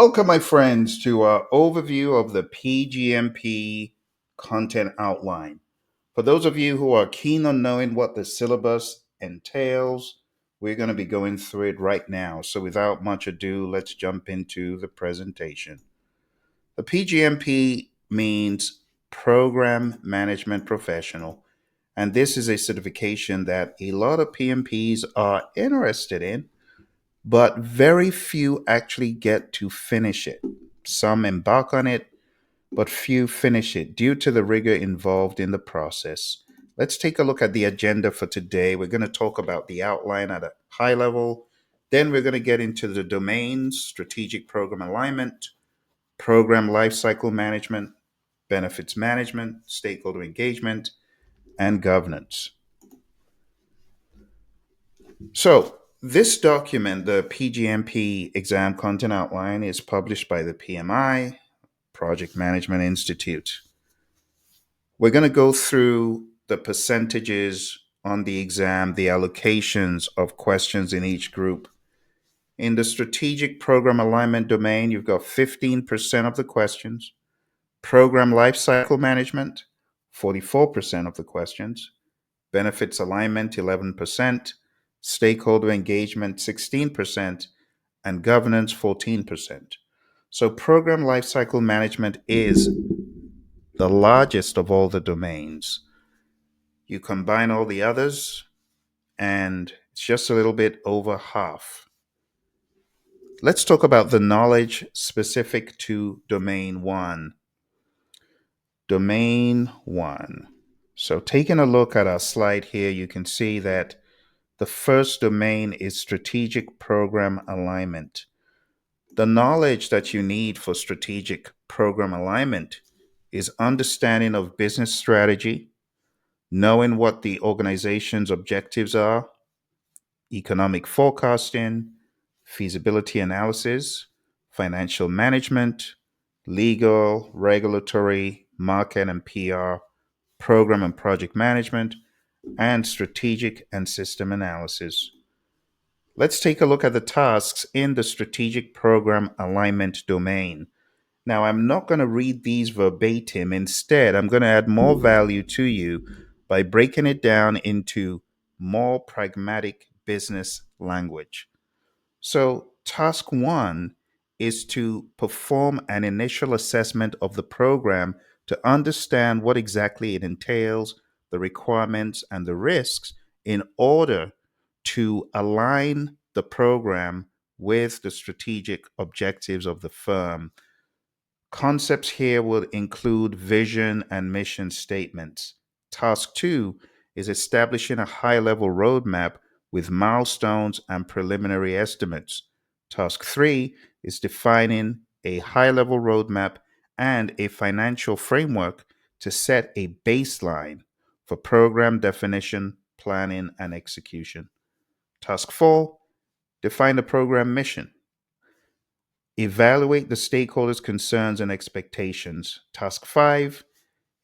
Welcome, my friends, to our overview of the PgMP content outline. For those of you who are keen on knowing what the syllabus entails, we're going to be going through it right now. So, without much ado, let's jump into the presentation. The PgMP means Program Management Professional, and this is a certification that a lot of PMPs are interested in, but very few actually get to finish it. Some embark on it, but few finish it due to the rigor involved in the process. Let's take a look at the agenda for today. We're going to talk about the outline at a high level. Then we're going to get into the domains, strategic program alignment, program lifecycle management, benefits management, stakeholder engagement, and governance. So, this document, the PGMP exam content outline, is published by the PMI, Project Management Institute. We're going to go through the percentages on the exam, the allocations of questions in each group. In the strategic program alignment domain, you've got 15% of the questions. Program lifecycle management, 44% of the questions. Benefits alignment, 11%. Stakeholder engagement, 16%. And governance, 14%. So program lifecycle management is the largest of all the domains. You combine all the others, and it's just a little bit over half. Let's talk about the knowledge specific to domain one. Domain one. So, taking a look at our slide here, you can see that the first domain is strategic program alignment. The knowledge that you need for strategic program alignment is understanding of business strategy, knowing what the organization's objectives are, economic forecasting, feasibility analysis, financial management, legal, regulatory, market and PR, program and project management, and strategic and system analysis. Let's take a look at the tasks in the strategic program alignment domain. Now, I'm not going to read these verbatim. Instead, I'm going to add more value to you by breaking it down into more pragmatic business language. So, task one is to perform an initial assessment of the program to understand what exactly it entails, the requirements, and the risks in order to align the program with the strategic objectives of the firm. Concepts here will include vision and mission statements. Task two is establishing a high level roadmap with milestones and preliminary estimates. Task three is defining a high level roadmap and a financial framework to set a baseline for program definition, planning, and execution. Task four, define the program mission. Evaluate the stakeholders' concerns and expectations. Task five,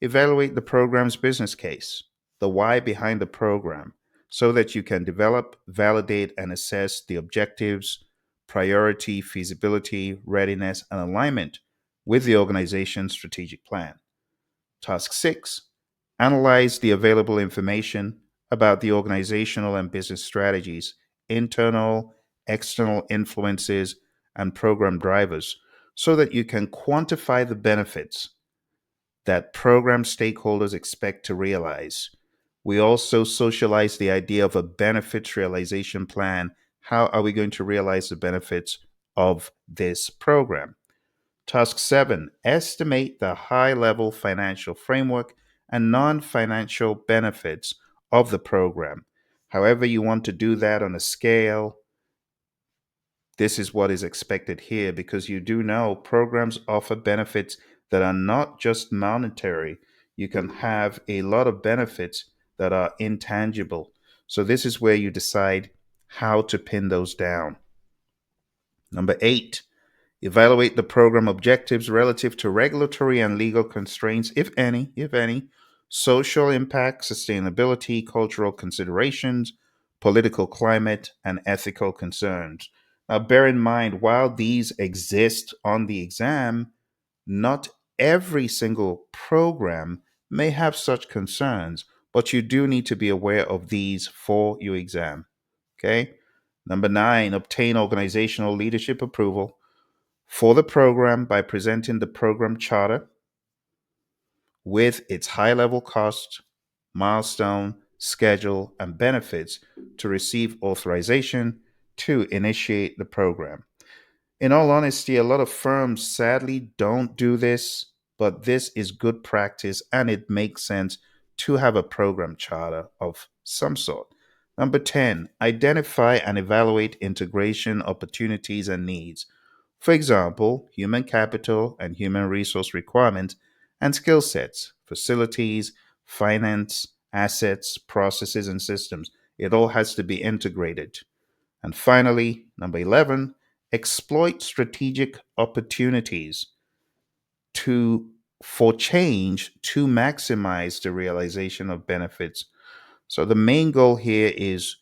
evaluate the program's business case, the why behind the program, so that you can develop, validate, and assess the objectives, priority, feasibility, readiness, and alignment with the organization's strategic plan. Task six, analyze the available information about the organizational and business strategies, internal, external influences, and program drivers so that you can quantify the benefits that program stakeholders expect to realize. We also socialize the idea of a benefits realization plan. How are we going to realize the benefits of this program? Task seven, estimate the high level financial framework and non financial benefits of the program. However, you want to do that on a scale, this is what is expected here because you do know programs offer benefits that are not just monetary. You can have a lot of benefits that are intangible. So, this is where you decide how to pin those down. Number eight, evaluate the program objectives relative to regulatory and legal constraints, if any, social impact, sustainability, cultural considerations, political climate, and ethical concerns. Now, bear in mind, while these exist on the exam, not every single program may have such concerns, but you do need to be aware of these for your exam. Okay. Number nine, obtain organizational leadership approval for the program by presenting the program charter with its high level cost, milestone, schedule, and benefits to receive authorization to initiate the program. In all honesty, a lot of firms sadly don't do this, but this is good practice and it makes sense to have a program charter of some sort. Number 10, identify and evaluate integration opportunities and needs. For example, human capital and human resource requirements and skill sets, facilities, finance, assets, processes, and systems. It all has to be integrated. And finally, number 11, exploit strategic opportunities to for change to maximize the realization of benefits. So the main goal here is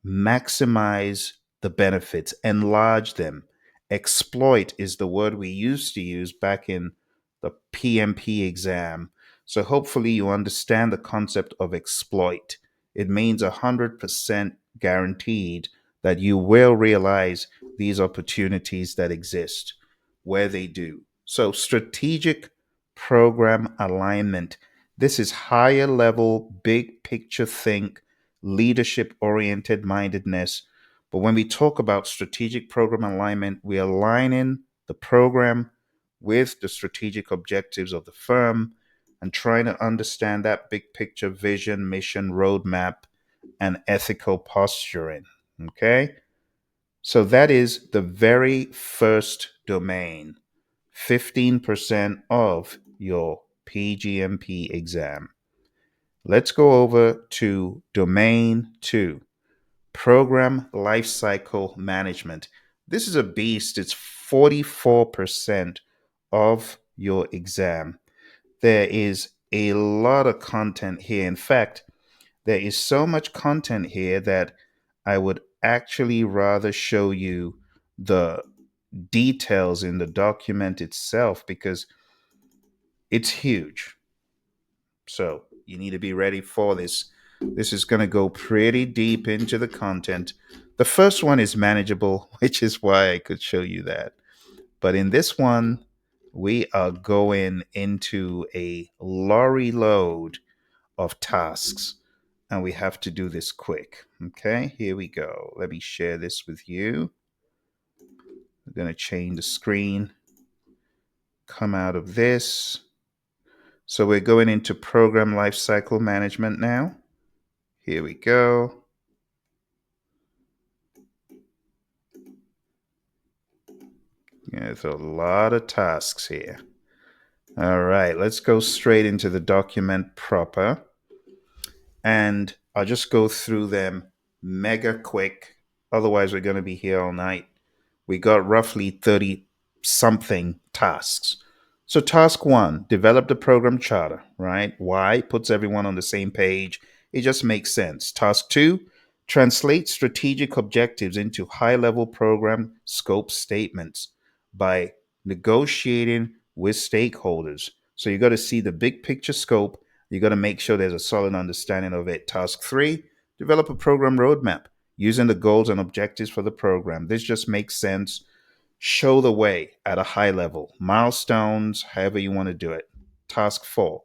maximize the benefits, enlarge them. Exploit is the word we used to use back in the PMP exam. So hopefully you understand the concept of exploit. It means 100% guaranteed that you will realize these opportunities that exist where they do. So strategic program alignment. This is higher level, big picture think, leadership oriented mindedness. But when we talk about strategic program alignment, we're aligning the program with the strategic objectives of the firm and trying to understand that big picture vision, mission, roadmap, and ethical posturing. Okay. So that is the very first domain, 15% of your PgMP exam. Let's go over to domain two, program lifecycle management. This is a beast. It's 44% of your exam. There is a lot of content here. In fact, there is so much content here that I would actually rather show you the details in the document itself because it's huge. So you need to be ready for this. This is going to go pretty deep into the content. The first one is manageable, which is why I could show you that. But in this one, we are going into a lorry load of tasks, and we have to do this quick. Okay, here we go. Let me share this with you. I'm going to change the screen, come out of this. So we're going into program lifecycle management now. Here we go. Yeah, there's a lot of tasks here. All right, let's go straight into the document proper. And I'll just go through them mega quick. Otherwise, we're going to be here all night. We got roughly 30 something tasks. So, task one, develop the program charter, right? Why? Puts everyone on the same page. It just makes sense. Task two, translate strategic objectives into high level program scope statements by negotiating with stakeholders. So, you got to see the big picture scope. You got to make sure there's a solid understanding of it. Task three, develop a program roadmap using the goals and objectives for the program. This just makes sense. Show the way at a high level, milestones, however you want to do it. Task four,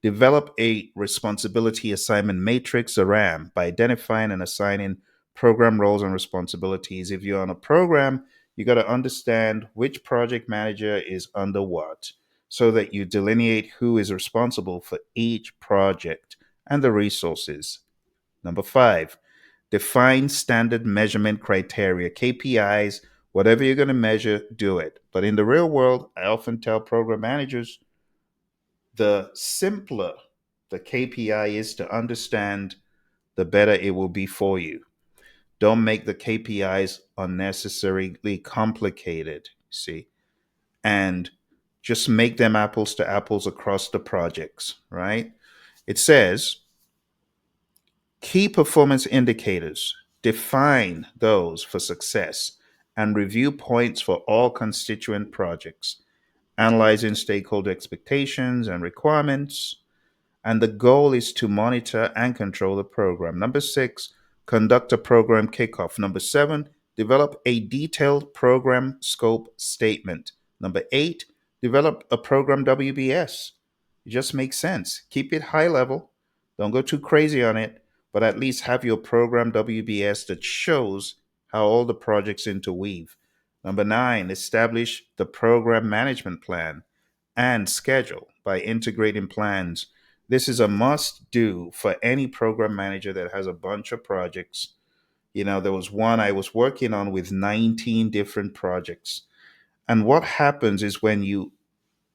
develop a responsibility assignment matrix, a RAM, by identifying and assigning program roles and responsibilities. If you're on a program, you got to understand which project manager is under what so that you delineate who is responsible for each project and the resources. Number five, define standard measurement criteria, KPIs, whatever you're going to measure, do it. But in the real world, I often tell program managers the simpler the KPI is to understand, the better it will be for you. Don't make the KPIs unnecessarily complicated, see, and just make them apples to apples across the projects, right? It says key performance indicators, define those for success and review points for all constituent projects, analyzing stakeholder expectations and requirements, and the goal is to monitor and control the program. Number six, conduct a program kickoff. Number seven, develop a detailed program scope statement. Number eight, develop a program WBS. It just makes sense. Keep it high level. Don't go too crazy on it, but at least have your program WBS that shows how all the projects interweave. Number nine, establish the program management plan and schedule by integrating plans. This is a must do for any program manager that has a bunch of projects. There was one I was working on with 19 different projects. And what happens is when you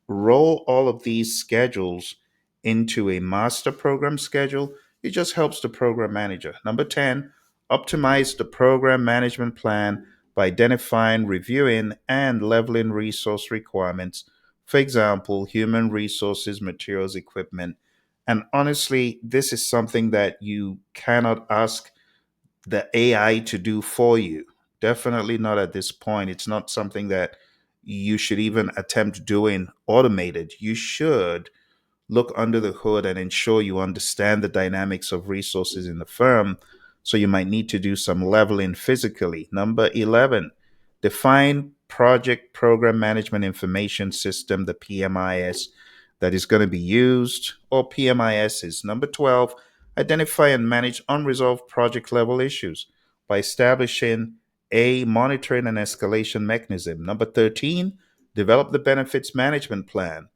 roll all of these schedules into a master program schedule, it just helps the program manager. Number 10, optimize the program management plan by identifying, reviewing, and leveling resource requirements. For example, human resources, materials, equipment. And honestly, this is something that you cannot ask the AI to do for you. Definitely not at this point. It's not something that you should even attempt doing automated. You should look under the hood and ensure you understand the dynamics of resources in the firm. So you might need to do some leveling physically. Number 11, define project program management information system, the PMIS, that is going to be used, or PMISs. Number 12, identify and manage unresolved project level issues by establishing a monitoring and escalation mechanism. Number 13, develop the benefits management plan,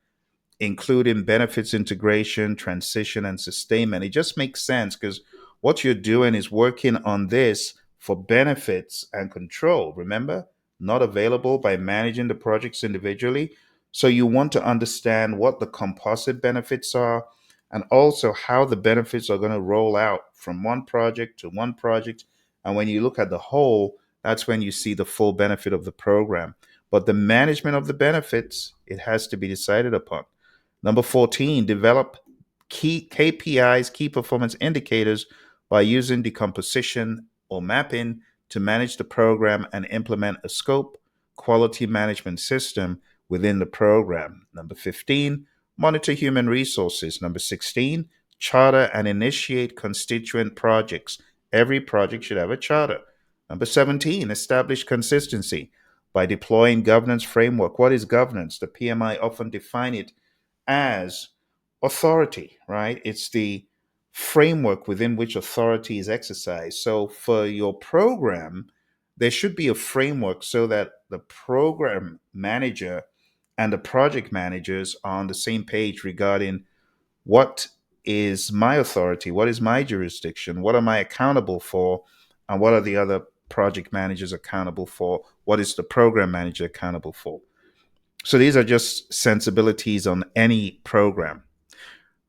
including benefits integration, transition, and sustainment. It just makes sense because what you're doing is working on this for benefits and control. Remember, not available by managing the projects individually. So you want to understand what the composite benefits are and also how the benefits are going to roll out from one project to one project. And when you look at the whole, that's when you see the full benefit of the program. But the management of the benefits, it has to be decided upon. Number 14, develop key KPIs, key performance indicators, by using decomposition or mapping to manage the program and implement a scope quality management system within the program. Number 15, monitor human resources. Number 16, charter and initiate constituent projects. Every project should have a charter. Number 17, establish consistency by deploying governance framework. What is governance? The PMI often define it as authority, right? It's the framework within which authority is exercised. So for your program, there should be a framework so that the program manager and the project managers are on the same page regarding what is my authority, what is my jurisdiction, what am I accountable for, and what are the other project managers accountable for, what is the program manager accountable for. So these are just sensibilities on any program,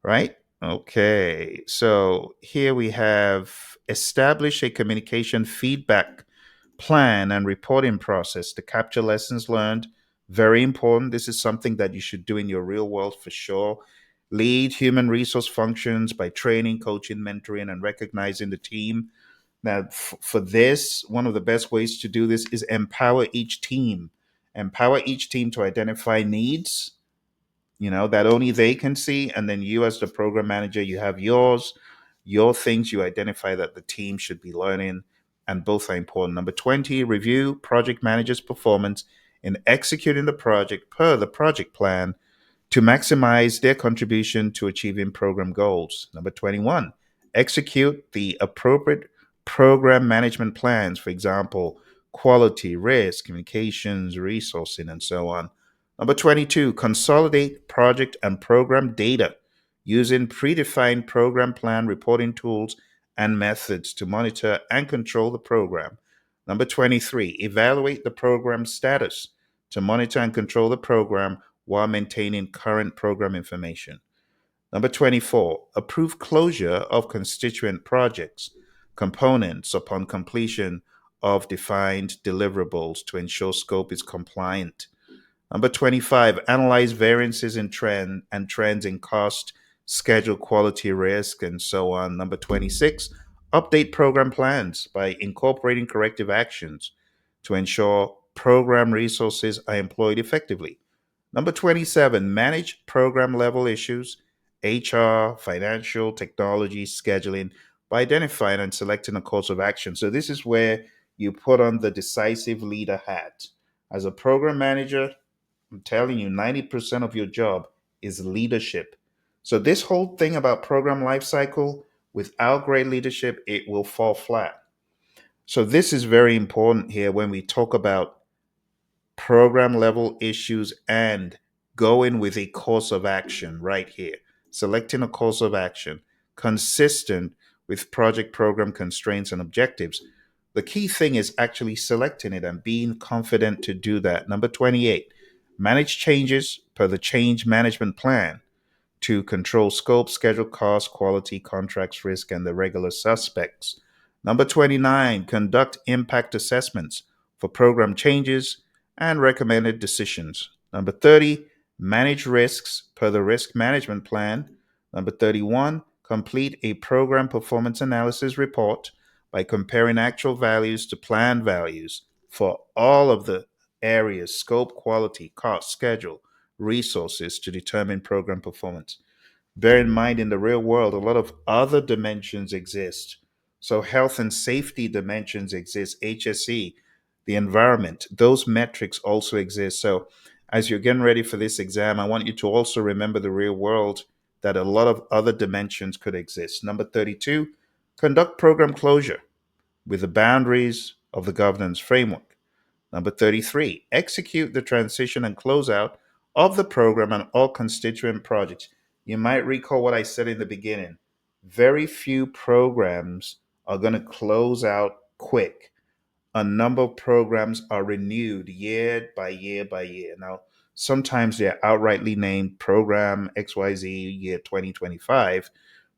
right? Okay. So here we have establish a communication feedback plan and reporting process to capture lessons learned. Very important. This is something that you should do in your real world for sure. Lead human resource functions by training, coaching, mentoring, and recognizing the team. Now, for this, one of the best ways to do this is empower each team. Empower each team to identify needs, that only they can see. And then you, as the program manager, you have your things you identify that the team should be learning. And both are important. Number 20, review project manager's performance in executing the project per the project plan to maximize their contribution to achieving program goals. Number 21, execute the appropriate program management plans, for example, quality, risk, communications, resourcing, and so on. Number 22, consolidate project and program data using predefined program plan reporting tools and methods to monitor and control the program. Number 23, evaluate the program status to monitor and control the program while maintaining current program information. Number 24, approve closure of constituent projects, components upon completion of defined deliverables to ensure scope is compliant. Number 25, analyze variances in trends in cost, schedule, quality, risk, and so on. Number 26, update program plans by incorporating corrective actions to ensure program resources are employed effectively. Number 27, manage program level issues, HR, financial, technology, scheduling, by identifying and selecting a course of action. So, this is where you put on the decisive leader hat. As a program manager, I'm telling you, 90% of your job is leadership. So, this whole thing about program lifecycle, without great leadership, it will fall flat. So, this is very important here when we talk about program level issues and going with a course of action right here. Selecting a course of action consistent with project program constraints and objectives. The key thing is actually selecting it and being confident to do that. Number 28, manage changes per the change management plan to control scope, schedule, cost, quality, contracts, risk, and the regular suspects. Number 29, conduct impact assessments for program changes and recommended decisions. Number 30, manage risks per the risk management plan. Number 31, complete a program performance analysis report by comparing actual values to planned values for all of the areas: scope, quality, cost, schedule, resources, to determine program performance. Bear in mind, in the real world, a lot of other dimensions exist. So, health and safety dimensions exist, HSE, the environment, those metrics also exist. So, as you're getting ready for this exam, I want you to also remember the real world, that a lot of other dimensions could exist. Number 32, conduct program closure with the boundaries of the governance framework. Number 33, execute the transition and closeout of the program and all constituent projects. You might recall what I said in the beginning. Very few programs are going to close out quick. A number of programs are renewed year by year by year. Now, sometimes they're outrightly named Program XYZ Year 2025,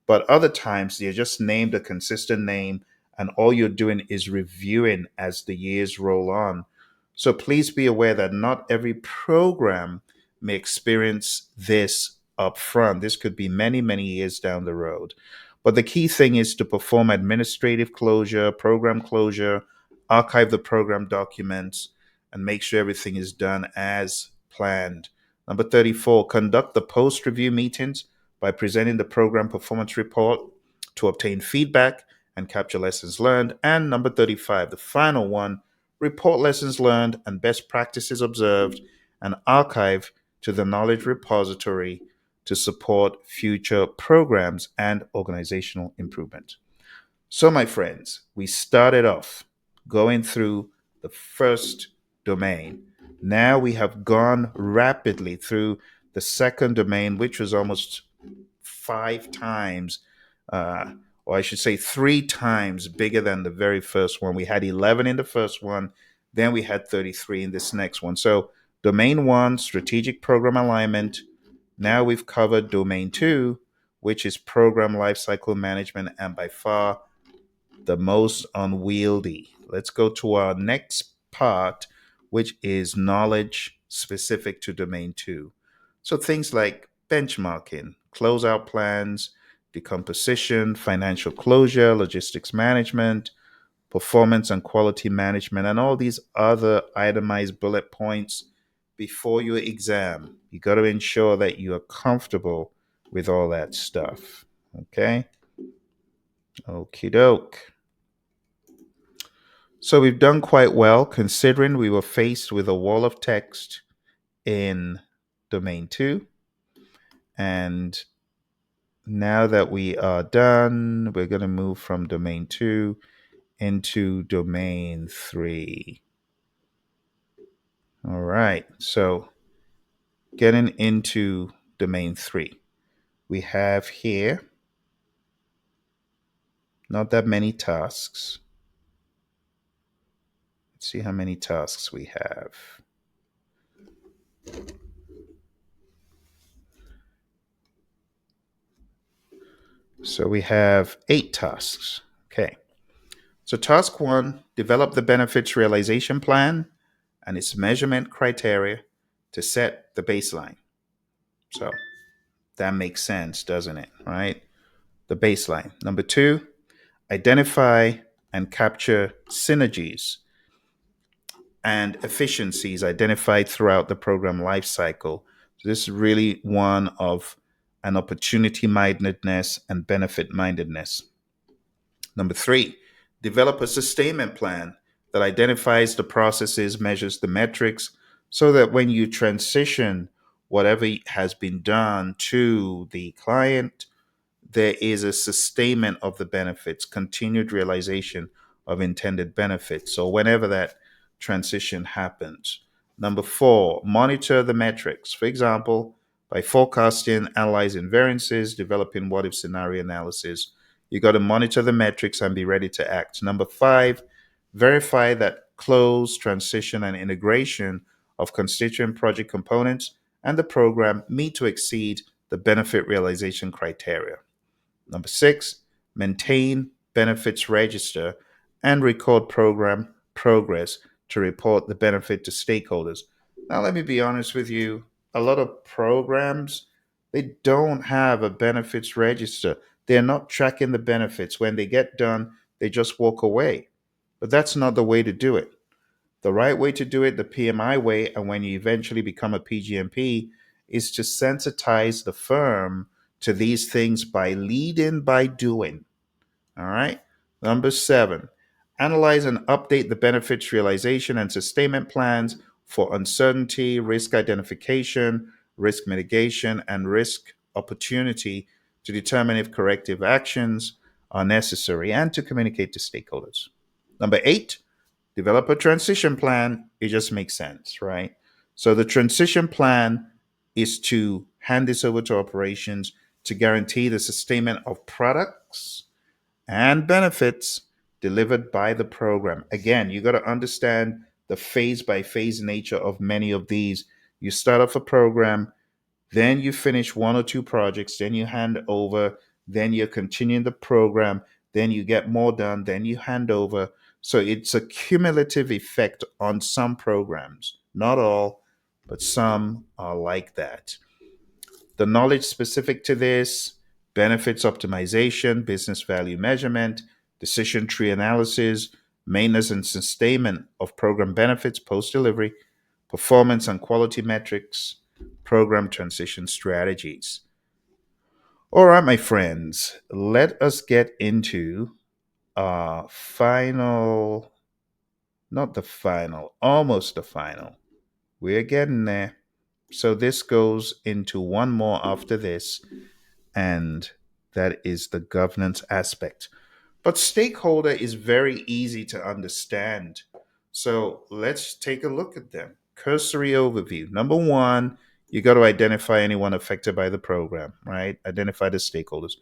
but other times they're just named a consistent name, and all you're doing is reviewing as the years roll on. So please be aware that not every program may experience this up front. This could be many, many years down the road. But the key thing is to perform administrative closure, program closure, archive the program documents, and make sure everything is done as planned. Number 34, conduct the post review meetings by presenting the program performance report to obtain feedback and capture lessons learned. And number 35, the final one, report lessons learned and best practices observed and archive to the knowledge repository to support future programs and organizational improvement. So, my friends, we started off going through the first domain. Now we have gone rapidly through the second domain, which was almost five times, uh, or I should say, three times bigger than the very first one. We had 11 in the first one, then we had 33 in this next one. So, domain one, strategic program alignment. Now we've covered domain two, which is program lifecycle management, and by far the most unwieldy. Let's go to our next part, which is knowledge specific to domain two. So things like benchmarking, closeout plans, decomposition, financial closure, logistics management, performance and quality management, and all these other itemized bullet points before your exam. You got to ensure that you are comfortable with all that stuff. Okay? Okie doke. So we've done quite well considering we were faced with a wall of text in domain two. And now that we are done, we're going to move from domain two into domain three. All right. So getting into domain three, we have here not that many tasks. Let's see how many tasks we have. So we have 8 tasks. Okay. So task 1, develop the benefits realization plan and its measurement criteria to set the baseline. So that makes sense, doesn't it? Right? The baseline. Number 2, identify and capture synergies and efficiencies identified throughout the program lifecycle. So this is really one of an opportunity mindedness and benefit mindedness. Number three, develop a sustainment plan that identifies the processes, measures the metrics, so that when you transition whatever has been done to the client, there is a sustainment of the benefits, continued realization of intended benefits. So, whenever that transition happens. Number four, monitor the metrics. For example, by forecasting, analyzing variances, developing what if scenario analysis, you got to monitor the metrics and be ready to act. Number five, verify that close, transition, and integration of constituent project components and the program meet to exceed the benefit realization criteria. Number six, maintain benefits register and record program progress to report the benefit to stakeholders. Now, let me be honest with you. A lot of programs, they don't have a benefits register. They're not tracking the benefits. When they get done, they just walk away. But that's not the way to do it. The right way to do it, the PMI way, and when you eventually become a PgMP, is to sensitize the firm to these things by leading by doing. All right. Number seven, analyze and update the benefits realization and sustainment plans for uncertainty, risk identification, risk mitigation, and risk opportunity to determine if corrective actions are necessary and to communicate to stakeholders. Number eight, develop a transition plan. It just makes sense, right? So the transition plan is to hand this over to operations to guarantee the sustainment of products and benefits delivered by the program. Again, you got to understand the phase by phase nature of many of these. You start off a program, then you finish one or two projects, then you hand over, then you're continuing the program, then you get more done, then you hand over. So it's a cumulative effect on some programs, not all, but some are like that. The knowledge specific to this: benefits optimization, business value measurement, decision tree analysis, maintenance and sustainment of program benefits post delivery, performance and quality metrics, program transition strategies. All right, my friends, let us get into our final, not the final, almost the final. We're getting there. So this goes into one more after this, and that is the governance aspect. But stakeholder is very easy to understand. So let's take a look at them. Cursory overview. Number one, you got to identify anyone affected by the program, right? Identify the stakeholders.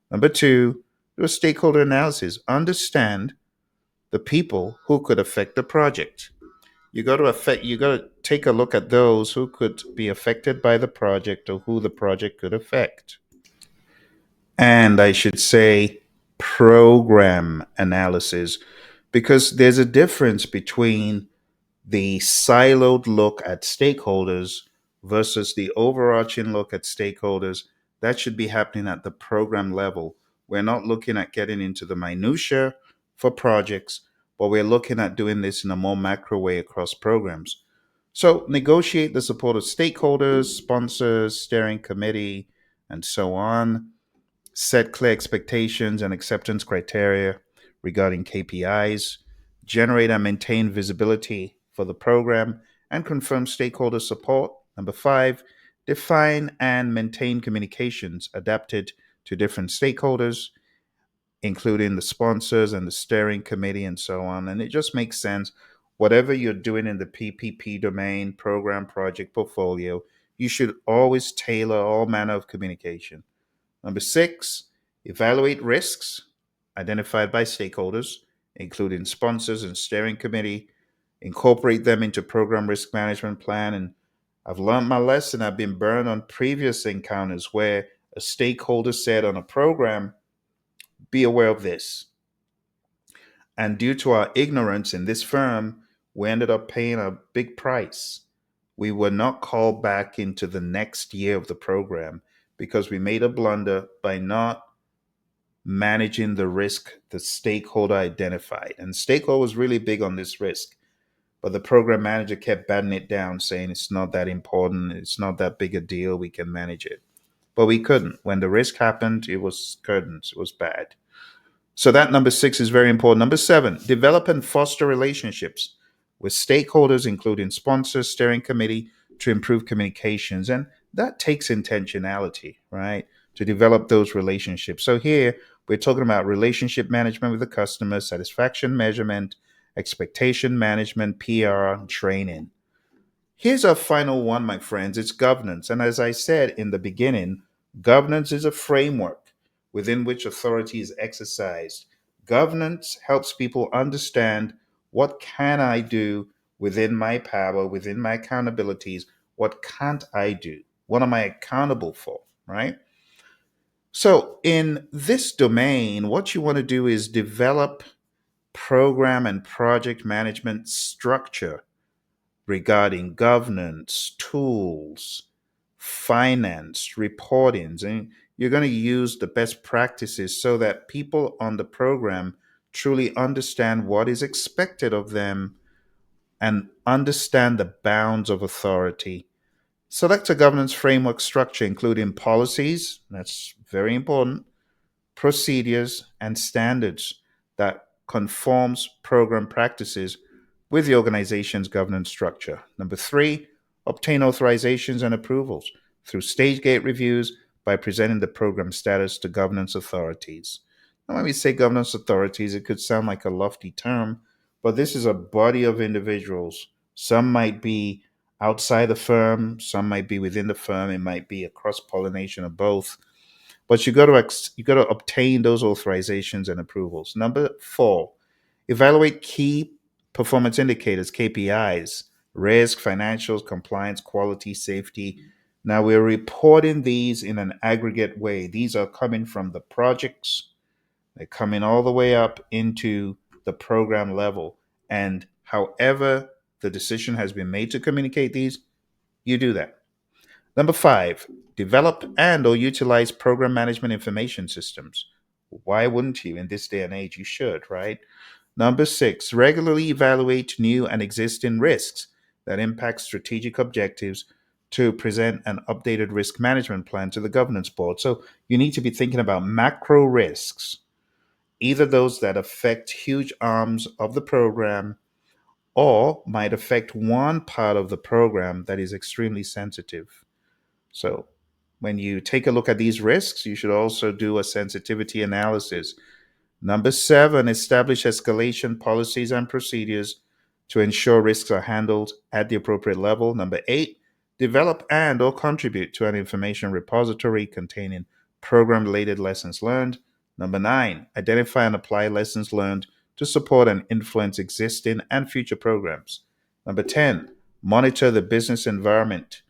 Number two, do a stakeholder analysis. Understand the people who could affect the project. You got to take a look at those who could be affected by the project or who the project could affect. And I should say program analysis, because there's a difference between the siloed look at stakeholders versus the overarching look at stakeholders. That should be happening at the program level. We're not looking at getting into the minutia for projects, but we're looking at doing this in a more macro way across programs. So negotiate the support of stakeholders, sponsors, steering committee, and so on. Set clear expectations and acceptance criteria regarding KPIs, generate and maintain visibility for the program, and confirm stakeholder support. Number five, define and maintain communications adapted to different stakeholders, including the sponsors and the steering committee and so on. And it just makes sense. Whatever you're doing in the PPP domain, program, project, portfolio, you should always tailor all manner of communication. Number six, evaluate risks identified by stakeholders, including sponsors and steering committee. Incorporate them into program risk management plan. And I've learned my lesson. I've been burned on previous encounters where a stakeholder said on a program, be aware of this. And due to our ignorance in this firm, we ended up paying a big price. We were not called back into the next year of the program because we made a blunder by not managing the risk the stakeholder identified. And stakeholder was really big on this risk. But the program manager kept batting it down, saying it's not that important, it's not that big a deal, we can manage it. But we couldn't. When the risk happened, it was curtains, it was bad. So that number six is very important. Number seven, develop and foster relationships with stakeholders, including sponsors, steering committee, to improve communications. And that takes intentionality, right? To develop those relationships. So here we're talking about relationship management with the customer, satisfaction measurement, expectation management, PR, training. Here's our final one, my friends. It's governance. And as I said in the beginning, governance is a framework within which authority is exercised. Governance helps people understand what can I do within my power, within my accountabilities, what can't I do? What am I accountable for, right? So in this domain, what you want to do is develop program and project management structure regarding governance, tools, finance, reportings, and you're going to use the best practices so that people on the program truly understand what is expected of them and understand the bounds of authority. Select a governance framework structure, including policies, that's very important, procedures, and standards that conforms program practices with the organization's governance structure. Number three, obtain authorizations and approvals through stage gate reviews by presenting the program status to governance authorities. Now, when we say governance authorities, it could sound like a lofty term, but this is a body of individuals. Some might be outside the firm, some might be within the firm, it might be a cross pollination of both, but you got to obtain those authorizations and approvals. Number four, evaluate key performance indicators, KPIs, risk, financials, compliance, quality, safety. Now we're reporting these in an aggregate way. These are coming from the projects, they're coming all the way up into the program level. And however the decision has been made to communicate these, you do that. Number five, develop and or utilize program management information systems. Why wouldn't you? In this day and age, you should, right? Number six, regularly evaluate new and existing risks that impact strategic objectives to present an updated risk management plan to the governance board. So you need to be thinking about macro risks, either those that affect huge arms of the program or might affect one part of the program that is extremely sensitive. So, when you take a look at these risks, you should also do a sensitivity analysis. Number seven, establish escalation policies and procedures to ensure risks are handled at the appropriate level. Number eight, develop and or contribute to an information repository containing program related lessons learned. Number nine, identify and apply lessons learned to support and influence existing and future programs. Number 10, monitor the business environment,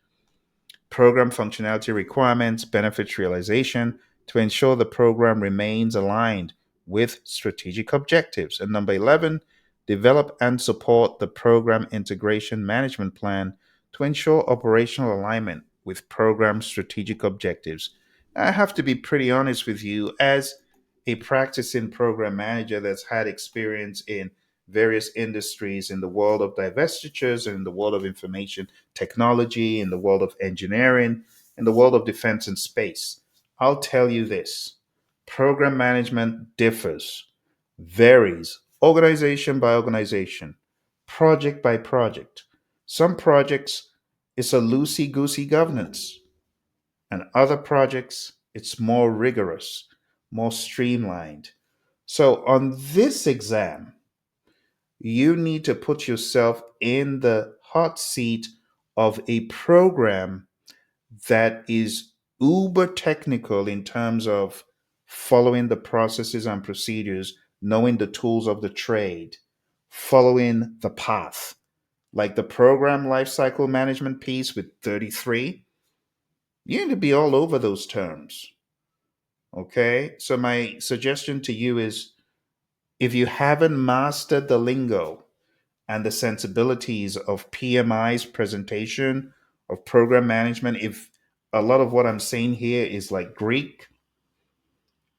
program functionality requirements, benefits realization to ensure the program remains aligned with strategic objectives. And number 11, develop and support the program integration management plan to ensure operational alignment with program strategic objectives. I have to be pretty honest with you, as a practicing program manager that's had experience in various industries in the world of divestitures and in the world of information technology, in the world of engineering, in the world of defense and space. I'll tell you this: program management differs, varies, organization by organization, project by project. Some projects, it's a loosey goosey governance, and other projects, it's more rigorous, more streamlined. So, on this exam, you need to put yourself in the hot seat of a program that is uber technical in terms of following the processes and procedures, knowing the tools of the trade, following the path. Like the program lifecycle management piece with 33, you need to be all over those terms. Okay. So, my suggestion to you is, if you haven't mastered the lingo and the sensibilities of PMI's presentation of program management, if a lot of what I'm saying here is like Greek,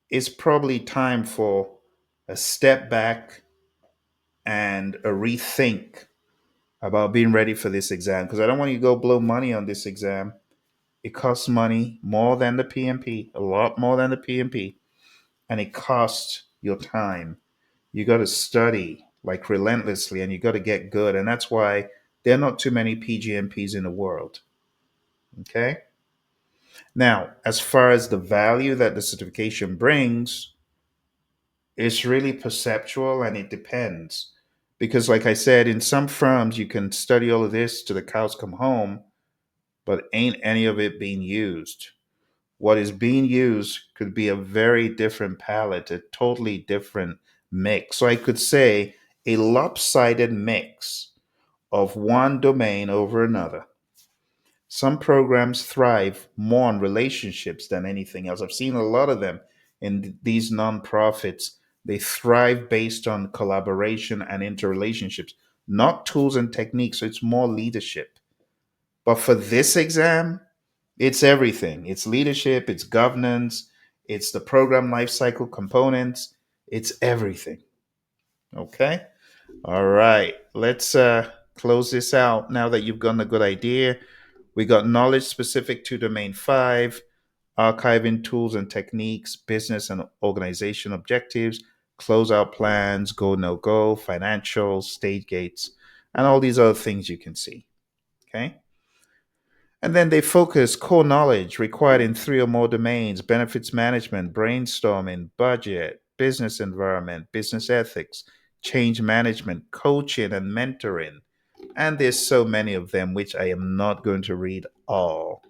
it's probably time for a step back and a rethink about being ready for this exam because I don't want you to go blow money on this exam. It costs money more than the PMP, a lot more than the PMP, and it costs your time. You got to study like relentlessly and you got to get good. And that's why there are not too many PGMPs in the world. Okay. Now, as far as the value that the certification brings, it's really perceptual and it depends. Because, like I said, in some firms, you can study all of this to the cows come home, but ain't any of it being used. What is being used could be a very different palette, a totally different mix. So I could say a lopsided mix of one domain over another. Some programs thrive more on relationships than anything else. I've seen a lot of them in these nonprofits. They thrive based on collaboration and interrelationships, not tools and techniques. So it's more leadership. But for this exam, it's everything. It's leadership, it's governance, it's the program lifecycle components, it's everything. Okay? All right. Let's close this out now that you've gotten a good idea. We got knowledge specific to domain 5, archiving tools and techniques, business and organization objectives, closeout plans, go no go, financials, stage gates, and all these other things you can see. Okay? And then they focus core knowledge required in 3 or more domains: benefits management, brainstorming, budget, business environment, business ethics, change management, coaching, and mentoring. And there's so many of them, which I am not going to read all,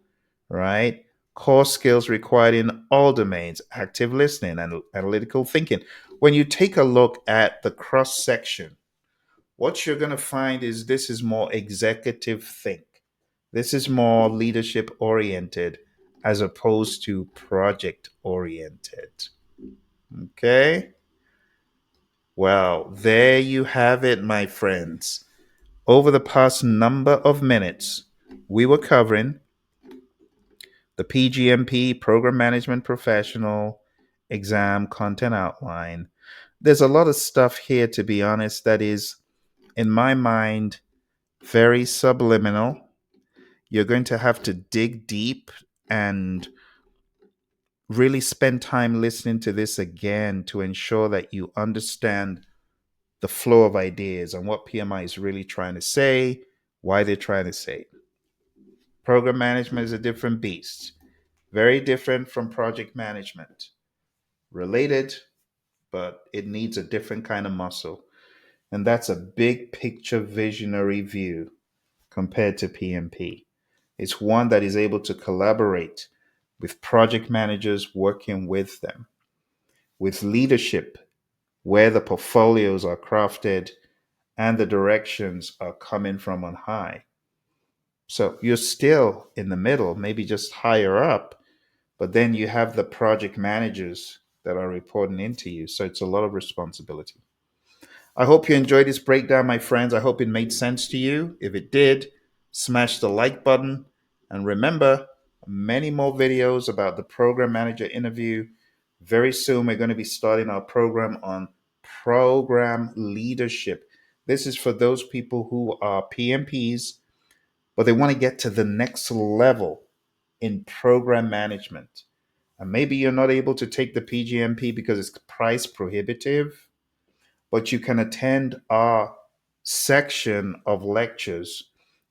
right? Core skills required in all domains: active listening and analytical thinking. When you take a look at the cross section, what you're going to find is this is more executive think. This is more leadership oriented as opposed to project oriented. Okay. Well, there you have it, my friends. Over the past number of minutes, we were covering the PGMP Program Management Professional exam content outline. There's a lot of stuff here, to be honest, that is, in my mind, very subliminal. You're going to have to dig deep and really spend time listening to this again to ensure that you understand the flow of ideas and what PMI is really trying to say, why they're trying to say it. Program management is a different beast, very different from project management. Related, but it needs a different kind of muscle. And that's a big picture visionary view compared to PMP. It's one that is able to collaborate with project managers working with them, with leadership where the portfolios are crafted and the directions are coming from on high. So you're still in the middle, maybe just higher up, but then you have the project managers that are reporting into you. So it's a lot of responsibility. I hope you enjoyed this breakdown, my friends. I hope it made sense to you. If it did, smash the like button. And remember, many more videos about the program manager interview. Very soon, we're going to be starting our program on program leadership. This is for those people who are PMPs, but they want to get to the next level in program management. And maybe you're not able to take the PGMP because it's price prohibitive, but you can attend our section of lectures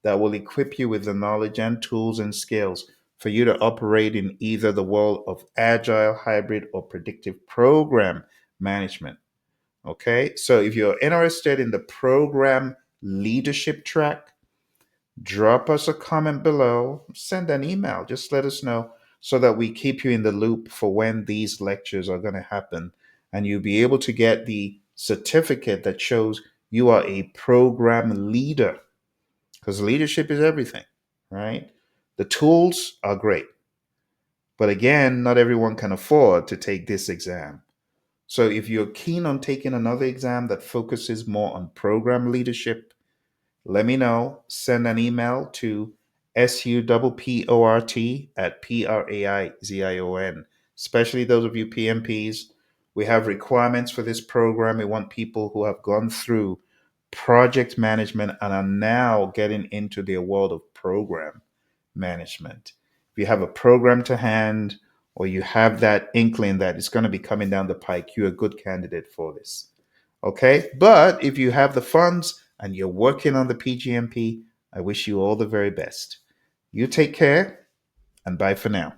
that will equip you with the knowledge and tools and skills for you to operate in either the world of agile, hybrid, or predictive program management. Okay, so if you're interested in the program leadership track, drop us a comment below, send an email, just let us know so that we keep you in the loop for when these lectures are going to happen. And you'll be able to get the certificate that shows you are a program leader because leadership is everything, right? The tools are great. But again, not everyone can afford to take this exam. So if you're keen on taking another exam that focuses more on program leadership, let me know. Send an email to support@praizion, especially those of you PMPs. We have requirements for this program. We want people who have gone through project management, and are now getting into the world of program management. If you have a program to hand, or you have that inkling that it's going to be coming down the pike, you're a good candidate for this. Okay. But if you have the funds and you're working on the PGMP, I wish you all the very best. You take care and bye for now.